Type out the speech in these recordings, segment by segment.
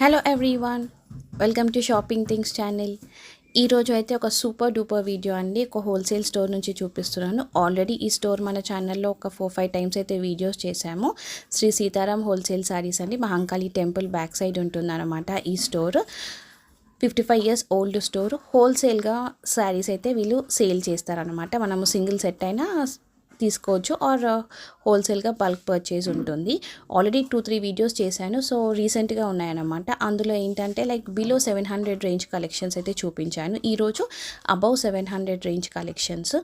Hello everyone, welcome to shopping things channel. ఈరోజు అయితే ఒక సూపర్ డూపర్ వీడియో అండి. ఒక హోల్సేల్ స్టోర్ నుంచి చూపిస్తున్నాను. ఆల్రెడీ ఈ స్టోర్ మన ఛానల్లో ఒక 4-5 టైమ్స్ అయితే వీడియోస్ చేశాము. శ్రీ సీతారాం హోల్సేల్ శారీస్ అండి. మహంకాళి టెంపుల్ బ్యాక్ సైడ్ ఉంటుందన్నమాట ఈ స్టోర్. 55 years old store. హోల్సేల్గా శారీస్ అయితే వీళ్ళు సేల్ చేస్తారనమాట. మనము సింగిల్ సెట్ అయినా తీసుకోవచ్చు ఆర్ హోల్సేల్గా బల్క్ పర్చేజ్ ఉంటుంది. ఆల్రెడీ 2-3 వీడియోస్ చేశాను. సో రీసెంట్గా ఉన్నాయన్నమాట. అందులో ఏంటంటే లైక్ బిలో 700 రేంజ్ కలెక్షన్స్ అయితే చూపించాను. ఈరోజు above 700 range collections,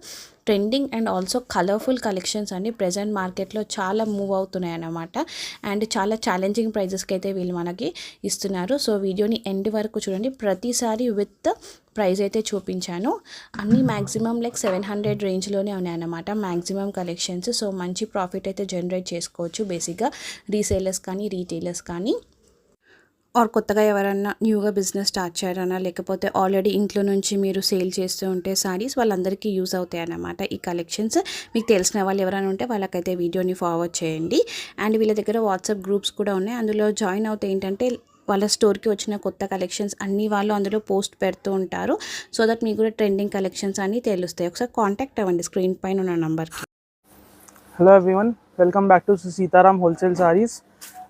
trending and also colourful collections అండి. ప్రజెంట్ మార్కెట్లో చాలా మూవ్ అవుతున్నాయి అన్నమాట. అండ్ చాలా ఛాలెంజింగ్ ప్రైజెస్కి అయితే వీళ్ళు మనకి ఇస్తున్నారు. సో వీడియోని ఎండ్ వరకు చూడండి. ప్రతిసారి విత్ ప్రైస్ అయితే చూపించాను. అన్నీ మ్యాక్సిమం లైక్ 700 రేంజ్లోనే ఉన్నాయన్నమాట మ్యాక్సిమం కలెక్షన్స్. సో మంచి ప్రాఫిట్ అయితే జనరేట్ చేసుకోవచ్చు బేసిక్గా రీసేలర్స్ కానీ రీటైలర్స్ కానీ, ఆర్ కొత్తగా ఎవరన్నా న్యూగా బిజినెస్ స్టార్ట్ చేయాలన్నా, లేకపోతే ఆల్రెడీ ఇంట్లో నుంచి మీరు సేల్ చేస్తూ ఉంటే సారీస్ వాళ్ళందరికీ యూజ్ అవుతాయి అన్నమాట ఈ కలెక్షన్స్. మీకు తెలిసిన వాళ్ళు ఎవరైనా ఉంటే వాళ్ళకైతే వీడియోని ఫార్వర్డ్ చేయండి. అండ్ వీళ్ళ దగ్గర వాట్సాప్ గ్రూప్స్ కూడా ఉన్నాయి. అందులో జాయిన్ అవుతే ఏంటంటే వాళ్ళ స్టోర్కి వచ్చిన కొత్త కలెక్షన్స్ అన్నీ వాళ్ళు అందులో పోస్ట్ పెడుతూ ఉంటారు. సో దట్ మీకు కూడా ట్రెండింగ్ కలెక్షన్స్ అన్నీ తెలుస్తాయి. ఒకసారి కాంటాక్ట్ అవ్వండి స్క్రీన్ పైన ఉన్న నంబర్కి. Hello everyone, welcome back to Sitaram wholesale saris.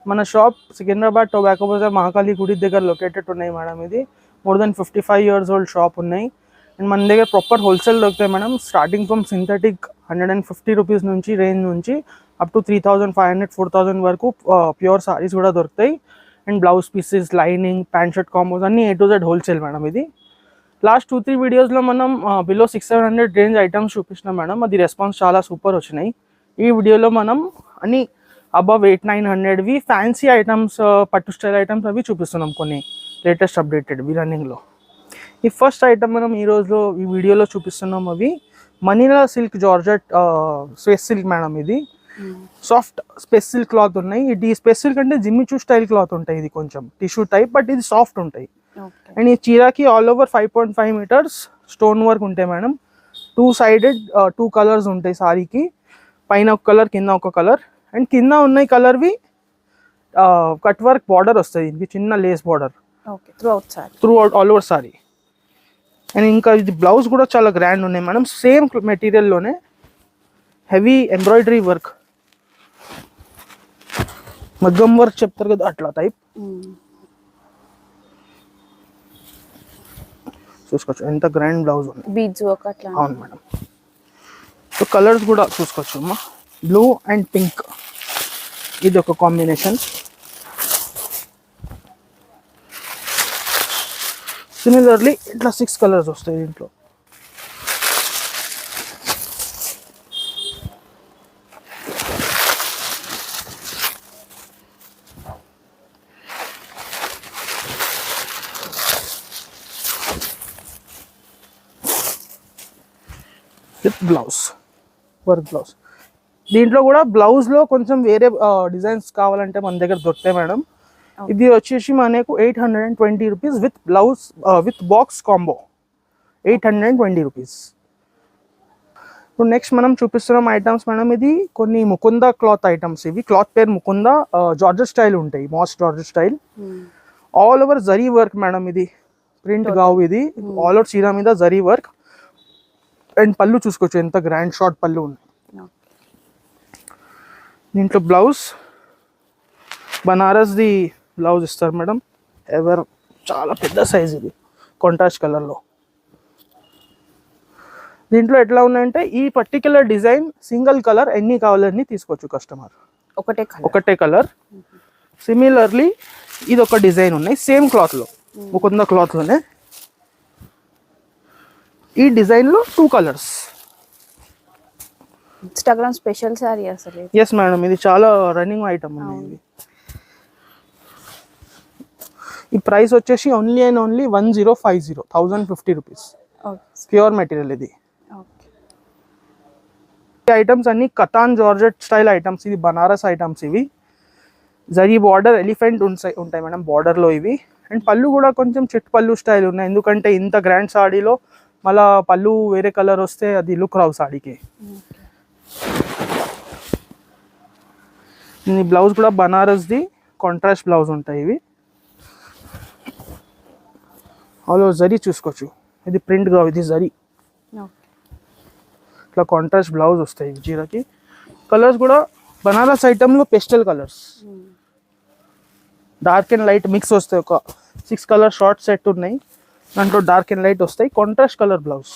మన షాప్ సికింద్రాబాద్ టొబాకో బజార్ మహాకాళి గుడి దగ్గర లొకేటెడ్ ఉన్నాయి మేడం. ఇది more than 55 years old shop ఉన్నాయి. అండ్ మన దగ్గర ప్రాపర్ హోల్సేల్ దొరుకుతాయి madam. Starting from synthetic 150 rupees నుంచి రేంజ్ నుంచి అప్ టు 3500 4000 వరకు ప్యూర్ సారీస్ కూడా దొరుకుతాయి. And blouse pieces, lining, pant shirt combos అన్నీ A to Z wholesale madam. ఇది లాస్ట్ 2-3 వీడియోస్లో మనం బిలో 600-700 రేంజ్ ఐటమ్స్ చూపించినాం మేడం. అది రెస్పాన్స్ చాలా సూపర్ వచ్చినాయి. ఈ వీడియోలో మనం అన్ని అబవ్ 800-900వి ఫ్యాన్సీ ఐటమ్స్, పట్టు స్టైల్ ఐటమ్స్ అవి చూపిస్తున్నాం. కొన్ని లేటెస్ట్ అప్డేటెడ్వి రన్నింగ్లో. ఈ ఫస్ట్ ఐటమ్ మనం ఈ వీడియోలో చూపిస్తున్నాం. అవి మనీలా సిల్క్ జార్జెట్ స్పెస్ సిల్క్ మేడం. ఇది సాఫ్ట్ స్పెస్ సిల్క్ క్లాత్ ఉన్నాయి. ఇది స్పెస్ సిల్క్ అంటే జిమ్మిచూ స్టైల్ క్లాత్ ఉంటాయి. ఇది కొంచెం టిష్యూ టైప్, బట్ ఇది సాఫ్ట్ ఉంటాయి. అండ్ ఈ చీరాకి all over 5.5 metres stone work ఉంటాయి మేడం. 2 సైడెడ్ 2 కలర్స్ ఉంటాయి సారీకి. పైన ఒక కలర్, కింద ఒక కలర్. అండ్ కింద ఉన్న కలర్వి కట్ వర్క్ బార్డర్ వస్తుంది. దీనికి చిన్న lace border throughout all over sari. And ఇంకా ఇది బ్లౌజ్ కూడా చాలా గ్రాండ్ ఉన్నాయి మేడం. సేమ్ మెటీరియల్లోనే హెవీ ఎంబ్రాయిడరీ వర్క్, మగ్గం వర్క్ చెప్తారు కదా, అట్లా టైప్. చూసుకోవచ్చు ఎంత గ్రాండ్ బ్లౌజ్ ఉంది. బీడ్స్ వర్క్ అట్లా. అవును మేడం. సో కలర్స్ కూడా చూసుకోవచ్చు అమ్మా. బ్లూ అండ్ పింక్, ఇది ఒక కాంబినేషన్. సిమిలర్లీ ఇట్లా 6 కలర్స్ వస్తాయి దీంట్లో. With blouse, work blouse. దీంట్లో కూడా బ్లౌజ్లో కొంచెం వేరే డిజైన్స్ కావాలంటే మన దగ్గర దొరుకుతాయి మేడం. ఇది వచ్చేసి మనకు 820 rupees with blouse with box combo, 820 rupees. ఇప్పుడు నెక్స్ట్ మనం చూపిస్తున్నాం ఐటమ్స్ మేడం. ఇది కొన్ని ముకుంద క్లాత్ ఐటమ్స్. ఇవి క్లాత్ పేరు ముకుంద, జార్జెట్ స్టైల్ ఉంటాయి, mass georgette style. All over zari work madam. ఇది ప్రింట్ కావు, ఇది ఆల్ ఓవర్ చీర మీద జరీ వర్క్. అండ్ పళ్ళు చూసుకోవచ్చు ఎంత గ్రాండ్ షార్ట్ పళ్ళు ఉంది. దీంట్లో బ్లౌజ్ బనారస్ది బ్లౌజ్ ఇస్తారు మేడం. ఎవర్ చాలా పెద్ద సైజ్, ఇది కాంట్రాస్ట్ కలర్లో. దీంట్లో ఎట్లా ఉన్నాయంటే ఈ పర్టికులర్ డిజైన్ సింగిల్ కలర్ ఎన్ని కావాలన్నీ తీసుకోవచ్చు కస్టమర్, ఒకటే కలర్. సిమిలర్లీ ఇది ఒక డిజైన్ ఉన్నాయి సేమ్ క్లాత్లో, ముకుంద క్లాత్లోనే. ఈ డిజైన్లో 2 కలర్స్. ఇన్స్టాగ్రామ్ స్పెషల్ సారీ అసలు. ఎస్ మేడం, ఇది చాలా రన్నింగ్ ఐటమ్ ఉంది. ఈ ప్రైస్ వచ్చేసి only and only 1050 rupees. Pure material ఇది. ఈ ఐటమ్స్ అన్ని కతాన్ జార్జెట్ స్టైల్ ఐటమ్స్. ఇది బనారస్ ఐటమ్స్. ఇవి జరీ బార్డర్, ఎలిఫెంట్ ఉంటాయి మేడం బార్డర్లో ఇవి. అండ్ పళ్ళు కూడా కొంచెం చిట్ పళ్ళు స్టైల్ ఉన్నాయి. ఎందుకంటే ఇంత గ్రాండ్ సాడీలో మళ్ళా పళ్ళు వేరే కలర్ వస్తే అది లుక్ రావు సాడీకి. బ్లౌజ్ కూడా బనారస్ది కాంట్రాస్ట్ బ్లౌజ్ ఉంటాయి ఇవి. ఆల్ ఓవర్ జరీ చూసుకోవచ్చు. ఇది ప్రింట్ గా, ఇది జరీ. ఓకే. ఇట్లా కాంట్రాస్ట్ బ్లౌజ్ వస్తాయి చీరకి. కలర్స్ కూడా బనారస్ ఐటమ్ లో pastel colours, dark and light mix వస్తాయి. ఒక 6 కలర్ షార్ట్ సెట్ ఉన్నాయి, దాంట్లో డార్క్ అండ్ లైట్ వస్తాయి. Contrast colour blouse.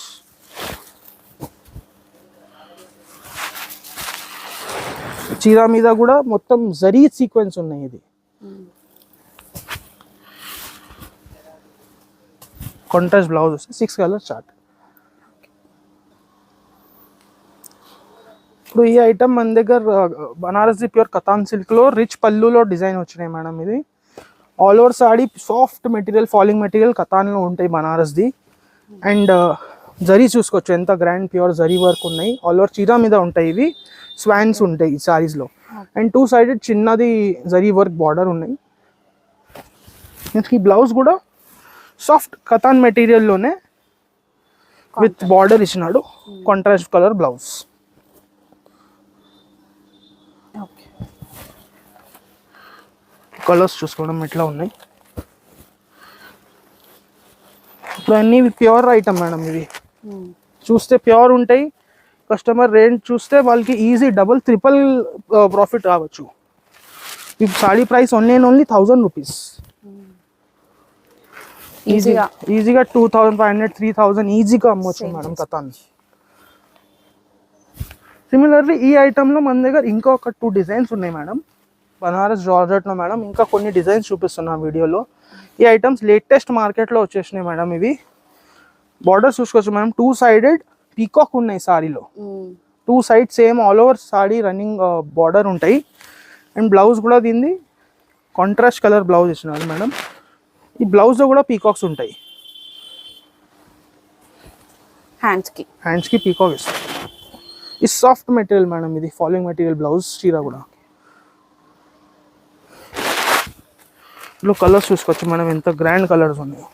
చీర మీద కూడా మొత్తం జరీ సీక్వెన్స్ ఉన్నాయి. ఇది కాంట్రాస్ట్ బ్లౌజ్ వస్తాయి, 6 కలర్ చార్ట్. ఇప్పుడు ఈ ఐటమ్ మన దగ్గర బనారసి ప్యూర్ కతాన్ సిల్క్ లో రిచ్ పల్లులో డిజైన్ వచ్చినాయి మేడం. ఇది all over sari soft material, falling material కతాన్లో ఉంటాయి బనారస్ది. అండ్ జరీ చూసుకోవచ్చు ఎంత గ్రాండ్ ప్యూర్ జరీ వర్క్ ఉన్నాయి. ఆల్ ఓవర్ చీర మీద ఉంటాయి. ఇవి స్వాన్స్ ఉంటాయి ఈ సారీస్లో. అండ్ 2 సైడెడ్ చిన్నది జరీ వర్క్ బార్డర్ ఉన్నాయి. ఈ బ్లౌజ్ కూడా సాఫ్ట్ కతాన్ మెటీరియల్లోనే విత్ బార్డర్ ఇచ్చినాడు. Contrast colour blouse. కలర్స్ చూసుకోవడం ఎట్లా ఉన్నాయి. ఇప్పుడు అన్నీ ప్యూర్ ఐటమ్ మేడం. ఇవి చూస్తే ప్యూర్ ఉంటాయి. కస్టమర్ రేంజ్ చూస్తే వాళ్ళకి ఈజీ డబుల్ ట్రిపుల్ ప్రాఫిట్ రావచ్చు. ఈ సాడీ ప్రైస్ ఓన్లీ 1000 రూపీస్. ఈజీగా 2500, 3000 ఈజీగా అమ్మవచ్చు మేడం కతాన్. సిమిలర్లీ ఈ ఐటమ్ లో మన దగ్గర ఇంకొక 2 డిజైన్స్ ఉన్నాయి మేడం. బనారస్ జార్జెట్లో మేడం ఇంకా కొన్ని డిజైన్స్ చూపిస్తున్నాం వీడియోలో. ఈ ఐటమ్స్ లేటెస్ట్ మార్కెట్లో వచ్చేసినాయి మేడం. ఇవి బార్డర్ చూసుకోవచ్చు మేడం. 2 సైడెడ్ పీకాక్ ఉన్నాయి సారీలో. 2 side same all over sorry running border ఉంటాయి. అండ్ బ్లౌజ్ కూడా దీన్ని కాంట్రాస్ట్ కలర్ బ్లౌజ్ ఇచ్చినారు మేడం. ఈ బ్లౌజ్లో కూడా పీకాక్స్ ఉంటాయి. హ్యాండ్స్కి పీకాక్ ఇస్తారు. ఈ సాఫ్ట్ మెటీరియల్ మేడం. ఇది ఫాలింగ్ మెటీరియల్ బ్లౌజ్ చీర కూడా. ఇందులో కలర్స్ చూసుకోవచ్చు మనం ఎంత గ్రాండ్ కలర్స్ ఉన్నాయి.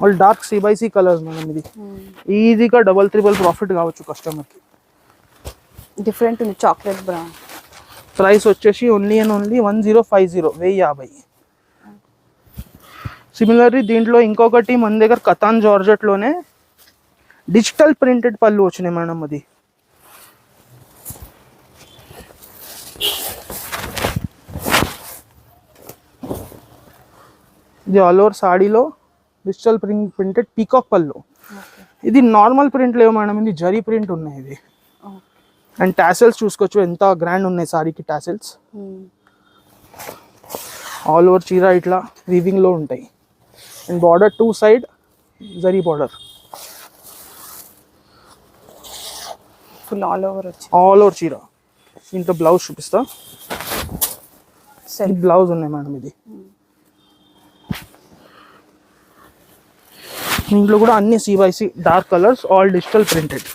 ఆల్ డార్క్ C/C కలర్స్ మనం. ఇది ఈజీగా డబల్ ట్రిపుల్ ప్రాఫిట్ కావచ్చు కస్టమర్కి. డిఫరెంట్ ఉంది, చాక్లెట్ బ్రౌన్. ప్రైస్ వచ్చేసి ఓన్లీ 1050, 1050. సిమిలర్లీ దీంట్లో ఇంకొకటి మన దగ్గర కతాన్ జార్జెట్లోనే డిజిటల్ ప్రింటెడ్ పళ్ళు వచ్చినాయి మేడం. అది ఇది ఆల్ ఓవర్ సాడీలో డిజిటల్ ప్రింటెడ్ పీకాక్ పళ్ళు. ఇది నార్మల్ ప్రింట్ లేవు మేడం, ఇది జరీ ప్రింట్ ఉన్నాయి. ఇది అండ్ టాసెల్స్ చూసుకోవచ్చు ఎంత గ్రాండ్ ఉన్నాయి సారీకి టాసెల్స్. ఆల్ ఓవర్ చీర ఇట్లా వీవింగ్ లో ఉంటాయి. And border 2 side zari border. Full all over చీర. ఇంట్లో బ్లౌజ్ చూపిస్తా. బ్లౌజ్ ఉన్నాయి మేడం. ఇది ఇంట్లో కూడా అన్ని C/C dark colours, all digital printed.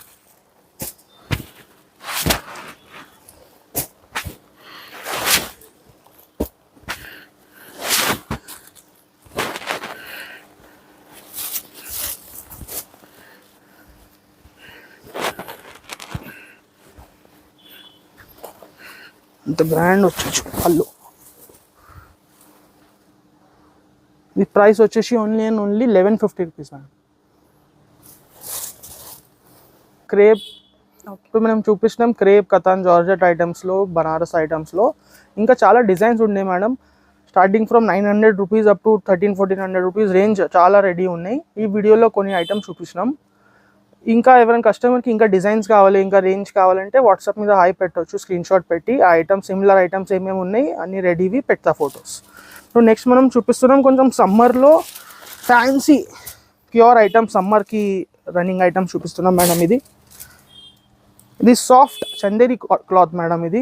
ఇంత గ్రాండ్ వచ్చేసి పళ్ళు. ఈ ప్రైస్ వచ్చేసి ఓన్లీ 1150 రూపీస్ మేడం. క్రేప్ ఇప్పుడు మనం చూపిస్తున్నాం. క్రేప్, కతాన్, జార్జెట్ ఐటమ్స్లో, బనారస్ ఐటమ్స్లో ఇంకా చాలా డిజైన్స్ ఉన్నాయి madam. Starting from 900 rupees up to 1300-1400 rupees range చాలా రెడీ ఉన్నాయి. ఈ వీడియోలో కొన్ని ఐటమ్స్ చూపిస్తున్నాం. ఇంకా ఎవరైనా కస్టమర్కి ఇంకా డిజైన్స్ కావాలి, ఇంకా రేంజ్ కావాలంటే వాట్సాప్ మీద హాయ్ పెట్టవచ్చు, స్క్రీన్ షాట్ పెట్టి ఆ ఐటమ్స్ సిమిలర్ ఐటమ్స్ ఏమేమి ఉన్నాయి అన్ని రెడీవి పెడతా ఫొటోస్. సో నెక్స్ట్ మనం చూపిస్తున్నాం కొంచెం సమ్మర్లో ఫ్యాన్సీ ప్యూర్ ఐటమ్స్, సమ్మర్కి రన్నింగ్ ఐటమ్స్ చూపిస్తున్నాం మేడం. ఇది సాఫ్ట్ చందేరి క్లాత్ మేడం. ఇది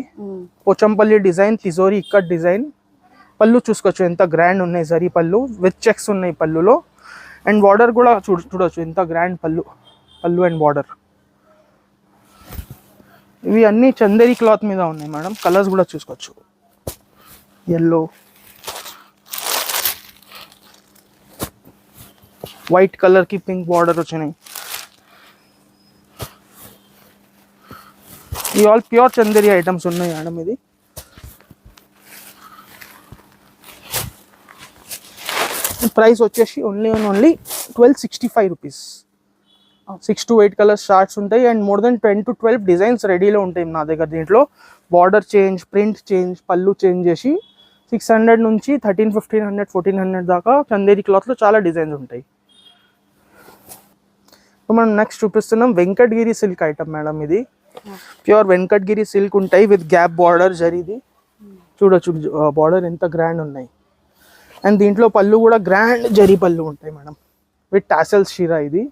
పోచంపల్లి డిజైన్, తిజోరి ఇక్కట్ డిజైన్. పళ్ళు చూసుకోవచ్చు ఎంత గ్రాండ్ ఉన్నాయి, జరీ పళ్ళు విత్ చెక్స్ ఉన్నాయి పళ్ళులో. అండ్ బార్డర్ కూడా చూడవచ్చు ఎంత గ్రాండ్ పళ్ళు అండ్ బార్డర్. ఇవి అన్ని చందేరి క్లాత్ మీద ఉన్నాయి మేడం. కలర్స్ కూడా చూసుకోవచ్చు. ఎల్లో, వైట్ కలర్కి పింక్ బార్డర్ వచ్చినాయి. ఇవి ఆల్ ప్యూర్ చందేరి ఐటమ్స్ ఉన్నాయి మేడం. ఇది ప్రైస్ వచ్చేసి only 1265 rupees. 6 to 8 colours shorts ఉంటాయి and more than 10 to 12 designs రెడీలో ఉంటాయి నా దగ్గర. దీంట్లో బార్డర్ చేంజ్, ప్రింట్ చేంజ్, పళ్ళు చేంజ్ చేసి 600 నుంచి 1300, 1400 దాకా చందేరి క్లాత్లో చాలా డిజైన్స్ ఉంటాయి. మనం నెక్స్ట్ చూపిస్తున్నాం వెంకటగిరి సిల్క్ ఐటమ్ మేడం. ఇది ప్యూర్ వెంకటగిరి సిల్క్ ఉంటాయి విత్ గ్యాప్ బార్డర్ జరీది. చూడొచ్చు బార్డర్ ఎంత గ్రాండ్ ఉన్నాయి. అండ్ దీంట్లో పళ్ళు కూడా గ్రాండ్ జరీ పళ్ళు ఉంటాయి మేడం విత్ టాసెల్స్ చీర. ఇది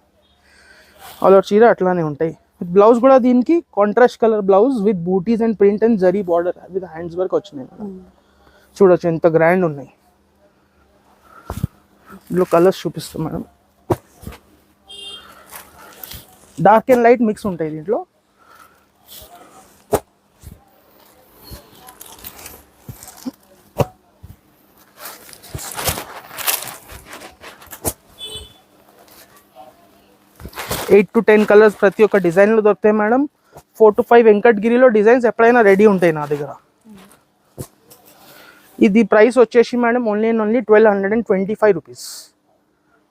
ఆల్ ఓవర్ చీర అట్లానే ఉంటాయి. విత్ బ్లౌజ్ కూడా దీనికి contrast colour blouse with butis and print and zari border with hands work వచ్చినాయి మేడం. చూడొచ్చు ఎంత గ్రాండ్ ఉన్నాయి. ఇందులో కలర్స్ చూపిస్తాం madam. Dark and light mix ఉంటాయి దీంట్లో. ఎయిట్ to 10 కలర్స్ ప్రతి ఒక్క డిజైన్లో దొరుకుతాయి మేడం. 4 to 5 వెంకటగిరిలో డిజైన్స్ ఎప్పుడైనా రెడీ ఉంటాయి నా దగ్గర. ఇది ప్రైస్ వచ్చేసి madam only 1225 rupees.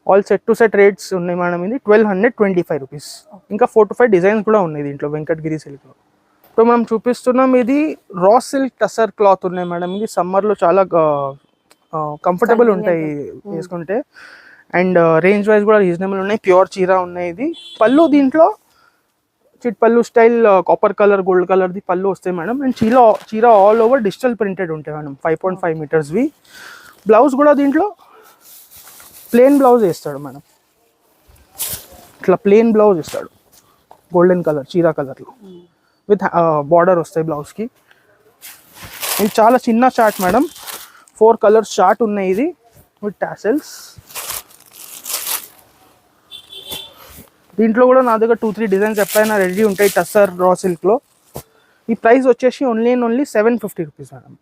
All set to set rates ఉన్నాయి మేడం. ఇది 1225 రూపీస్. ఇంకా 4 to 5 డిజైన్స్ కూడా ఉన్నాయి దీంట్లో వెంకటగిరి సిల్క్లో. ఇప్పుడు మనం చూపిస్తున్నాం ఇది రా సిల్క్ టసర్ క్లాత్ ఉన్నాయి మేడం. ఇది సమ్మర్లో చాలా కంఫర్టబుల్ ఉంటాయి వేసుకుంటే అండ్ రేంజ్ వైజ్ కూడా రీజనబుల్ ఉన్నాయి. ప్యూర్ చీర ఉన్నాయి. ఇది పళ్ళు దీంట్లో చిట్ పళ్ళు స్టైల్ కాపర్ కలర్, గోల్డ్ కలర్ది పళ్ళు వస్తాయి మేడం. అండ్ చీర ఆల్ ఓవర్ డిజిటల్ ప్రింటెడ్ ఉంటాయి మేడం. 5.5 మీటర్స్వి. బ్లౌజ్ కూడా దీంట్లో ప్లెయిన్ బ్లౌజ్ వేస్తాడు మేడం. ఇట్లా ప్లెయిన్ బ్లౌజ్ ఇస్తాడు గోల్డెన్ కలర్ చీర కలర్లో విత్ బార్డర్ వస్తాయి బ్లౌజ్కి. ఇది చాలా చిన్న చార్ట్ మేడం. 4 కలర్స్ చార్ట్ ఉన్నాయి ఇది విత్ టాసెల్స్. దీంట్లో కూడా నా దగ్గర 2-3 డిజైన్స్ ఎప్పుడైనా రెడీ ఉంటాయి టస్సర్ రా సిల్క్లో. ఈ ప్రైస్ వచ్చేసి ఓన్లీ 750 రూపీస్ మేడం.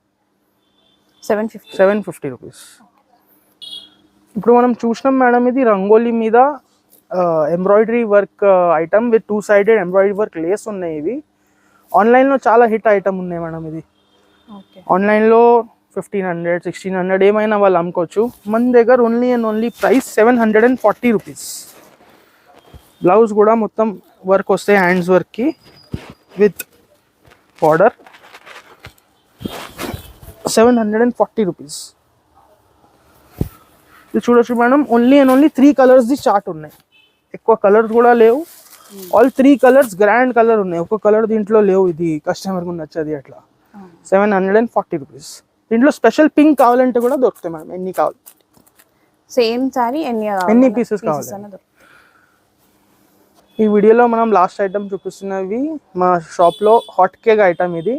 750 రూపీస్. ఇప్పుడు మనం చూసినాం మేడం ఇది రంగోలీ మీద embroidery work item with 2-sided embroidery work lace ఉన్నాయి. ఇవి ఆన్లైన్లో చాలా హిట్ ఐటమ్ ఉన్నాయి మేడం. ఇది ఆన్లైన్లో 1500, 1600 ఏమైనా వాళ్ళు అమ్ముకోవచ్చు. మన దగ్గర ఓన్లీ ప్రైస్ 740 రూపీస్. బ్లౌజ్ కూడా మొత్తం వర్క్ వస్తాయి హ్యాండ్స్ వర్క్కి విత్ బార్డర్. 740 రూపీస్. ఇది చూడొచ్చు మేడం. ఓన్లీ 3 కలర్స్ది చార్ట్ ఉన్నాయి. ఎక్కువ కలర్స్ కూడా లేవు. ఆల్ 3 కలర్స్ గ్రాండ్ కలర్ ఉన్నాయి. ఒక్క కలర్ దీంట్లో లేవు. ఇది కస్టమర్కి నచ్చది అట్లా. 740 రూపీస్. దీంట్లో స్పెషల్ పింక్ కావాలంటే కూడా దొరుకుతాయి మేడం. ఎన్ని కావాలి సేమ్ సారీ ఎన్ని పీసెస్ కావాలి. ఈ వీడియోలో మనం లాస్ట్ ఐటమ్ చూపిస్తున్నవి మా షాప్లో హాట్ కేక్ ఐటమ్. ఇది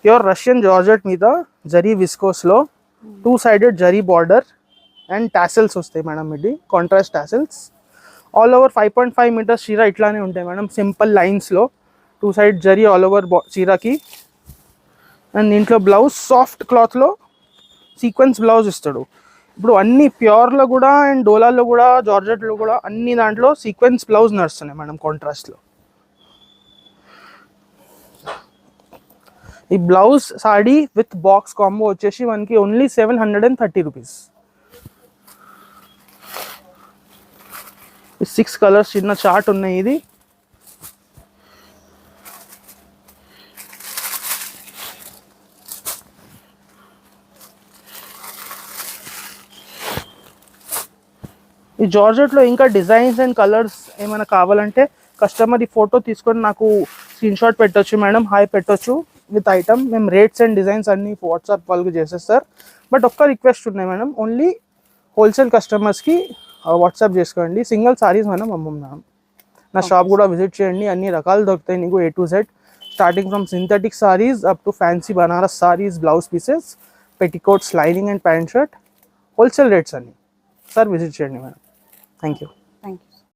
ప్యూర్ రష్యన్ జార్జెట్ మీద జరీ విస్కోస్లో 2-sided zari border and tassels వస్తాయి మేడం. ఇది contrast tassels. All over 5.5 metres చీర ఇట్లానే ఉంటాయి మేడం. సింపుల్ లైన్స్లో 2-side జరీ ఆల్ ఓవర్ చీరకి. అండ్ దీంట్లో బ్లౌజ్ సాఫ్ట్ క్లాత్లో సీక్వెన్స్ బ్లౌజ్ ఇస్తాడు. ఇప్పుడు అన్ని ప్యూర్లో కూడా అండ్ డోలాలో కూడా జార్జెట్లో కూడా అన్ని దాంట్లో సీక్వెన్స్ బ్లౌజ్ నడుస్తున్నాయి మేడం కాంట్రాస్ట్లో. ఈ blouse saree with box combo వచ్చేసి మనకి ఓన్లీ 730 రూపీస్. 6 కలర్స్ చిన్న చార్ట్ ఉన్నాయి. ఇది ఈ జార్జెట్లో ఇంకా డిజైన్స్ అండ్ కలర్స్ ఏమైనా కావాలంటే కస్టమర్ ఈ ఫోటో తీసుకొని నాకు స్క్రీన్ షాట్ పెట్టొచ్చు మేడం. హాయ్ పెట్టొచ్చు విత్ ఐటమ్. మేము రేట్స్ అండ్ డిజైన్స్ అన్ని వాట్సాప్ వాళ్ళకి చేసేస్తారు. బట్ ఒక్క రిక్వెస్ట్ ఉన్నాయి మేడం. ఓన్లీ హోల్సేల్ కస్టమర్స్కి వాట్సాప్ చేసుకోండి. సింగిల్ సారీస్ మనం అమ్మున్నాం. నా షాప్ కూడా విజిట్ చేయండి. అన్ని రకాలు దొరుకుతాయి నీకు A to Z. Starting from synthetic saris up to fancy Banaras saris, blouse pieces, petticoats, lining and pant shirt. Wholesale rates అన్ని. సార్ విజిట్ చేయండి మేడం. Thank you.